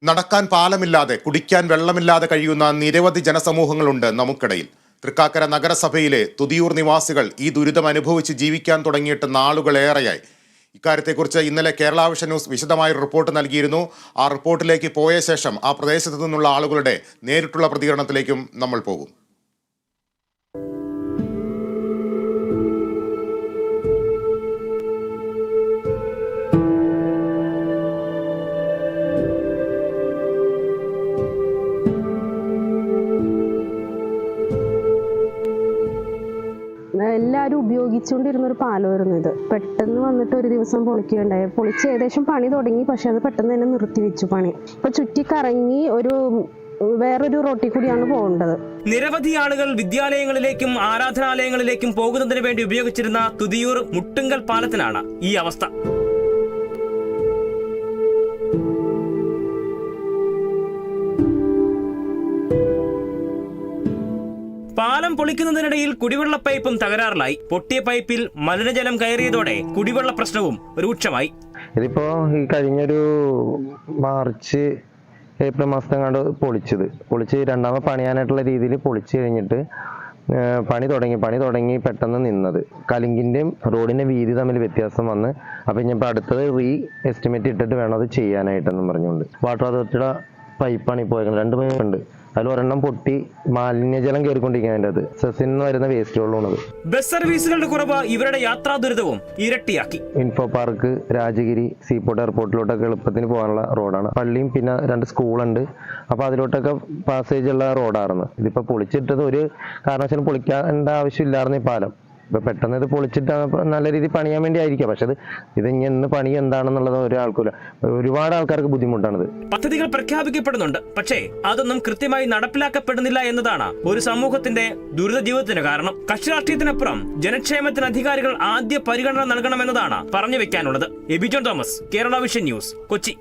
നടക്കാൻ പാലമില്ലാതെ കുടിക്കാൻ വെള്ളമില്ലാതെ കഴിയുന്ന നിരവധി ജനസമൂഹങ്ങളുണ്ട് നമുക്കിടയിൽ. തൃക്കാക്കര നഗരസഭയിലെ തുതിയൂർ നിവാസികൾ ഈ ദുരിതം അനുഭവിച്ച് ജീവിക്കാൻ തുടങ്ങിയിട്ട് നാളുകളേറെയായി. ഇക്കാര്യത്തെക്കുറിച്ച് ഇന്നലെ കേരള വിഷൻ ന്യൂസ് വിശദമായ റിപ്പോർട്ട് നൽകിയിരുന്നു. ആ റിപ്പോർട്ടിലേക്ക് പോയ ശേഷം ആ പ്രദേശത്ത് നിന്നുള്ള ആളുകളുടെ നേരിട്ടുള്ള പ്രതികരണത്തിലേക്കും നമ്മൾ പോകും. എല്ലാവരും ഉപയോഗിച്ചുകൊണ്ടിരുന്നൊരു പാലമായിരുന്നു ഇത്. പെട്ടെന്ന് വന്നിട്ട് ഒരു ദിവസം പൊളിക്കുകയുണ്ടായി. പൊളിച്ച് ഏകദേശം പണി തുടങ്ങി, പക്ഷെ അത് പെട്ടെന്ന് തന്നെ നിർത്തിവെച്ചു പണി. ഇപ്പൊ ചുറ്റിക്കറങ്ങി വേറൊരു റോട്ടിൽ കൂടിയാണ് പോകേണ്ടത്. നിരവധി ആളുകൾ വിദ്യാലയങ്ങളിലേക്കും ആരാധനാലയങ്ങളിലേക്കും പോകുന്നതിന് വേണ്ടി ഉപയോഗിച്ചിരുന്ന തുതിയൂർ മുട്ടുങ്കൽ പാലത്തിനാണ് ഈ അവസ്ഥ. പാലം പൊളിക്കുന്നതിനിടയിൽ കുടിവെള്ള പൈപ്പും തകരാറിലായി. പൊട്ടിയ പൈപ്പിൽ മലിനജലം കയറിയതോടെ കുടിവെള്ള പ്രശ്നവും രൂക്ഷമായി. ഇതിപ്പോ ഈ കഴിഞ്ഞൊരു മാർച്ച് ഏപ്രിൽ മാസത്തെങ്ങാണ്ട് പൊളിച്ച് രണ്ടാമത് പണിയാനായിട്ടുള്ള രീതിയിൽ പൊളിച്ചു കഴിഞ്ഞിട്ട് പണി തുടങ്ങി പെട്ടെന്ന് നിന്നത്. കലിങ്കിന്റെയും റോഡിന്റെ വീതി തമ്മിൽ വ്യത്യാസം വന്ന് അപ്പൊ ഇനിയിപ്പോൾ അടുത്തത് എസ്റ്റിമേറ്റ് ഇട്ടിട്ട് വേണം അത് ചെയ്യാനായിട്ടെന്നും പറഞ്ഞുകൊണ്ട് വാട്ടർ അതോറിറ്റിയുടെ പൈപ്പാണ് ഇപ്പോൾ 2 പൈപ്പുണ്ട്. അതിൽ ഒരെണ്ണം പൊട്ടി മാലിന്യജലം കയറിക്കൊണ്ടിരിക്കുന്നതിൻ്റെ അത് സെസിന്ന് വരുന്ന വേസ്റ്റ് വെള്ളമാണത്. ബസ് സർവീസുകളുടെ കുറവ് ഇവരുടെ യാത്രാ ദുരിതവും ഇരട്ടിയാക്കി. ഇൻഫോ പാർക്ക്, രാജഗിരി, സീപോർട്ട് എയർപോർട്ടിലോട്ടൊക്കെ എളുപ്പത്തിന് പോകാനുള്ള റോഡാണ്. പള്ളിയും പിന്നെ 2 സ്കൂളുണ്ട്. അപ്പോൾ അതിലോട്ടൊക്കെ പാസേജ് ഉള്ള റോഡായിരുന്നു. ഇതിപ്പോൾ പൊളിച്ചിട്ടത് ഒരു കാരണവശാലും പൊളിക്കേണ്ട ആവശ്യമില്ലായിരുന്നു ഈ പാലം. ഇപ്പൊ പെട്ടെന്ന് ഇത് പൊളിച്ചിട്ട് നല്ല രീതിയിൽ പണിയാൻ വേണ്ടി ആയിരിക്കാം. പക്ഷെ ഇത് ഇന്ന് പണി എന്താണെന്നുള്ളത് ഒരാൾക്കില്ല. ഒരുപാട് ആൾക്കാർക്ക് ബുദ്ധിമുട്ടാണിത്. പദ്ധതികൾ പ്രഖ്യാപിക്കപ്പെടുന്നുണ്ട്, പക്ഷേ അതൊന്നും കൃത്യമായി നടപ്പിലാക്കപ്പെടുന്നില്ല എന്നതാണ് ഒരു സമൂഹത്തിന്റെ ദുരിത ജീവിതത്തിന് കാരണം. കക്ഷി രാഷ്ട്രീയത്തിനപ്പുറം ജനക്ഷേമത്തിന് അധികാരികൾ ആദ്യ പരിഗണന നൽകണമെന്നതാണ് പറഞ്ഞു വെക്കാനുള്ളത്. Aby John Thomas, Kerala vision news, Kochi.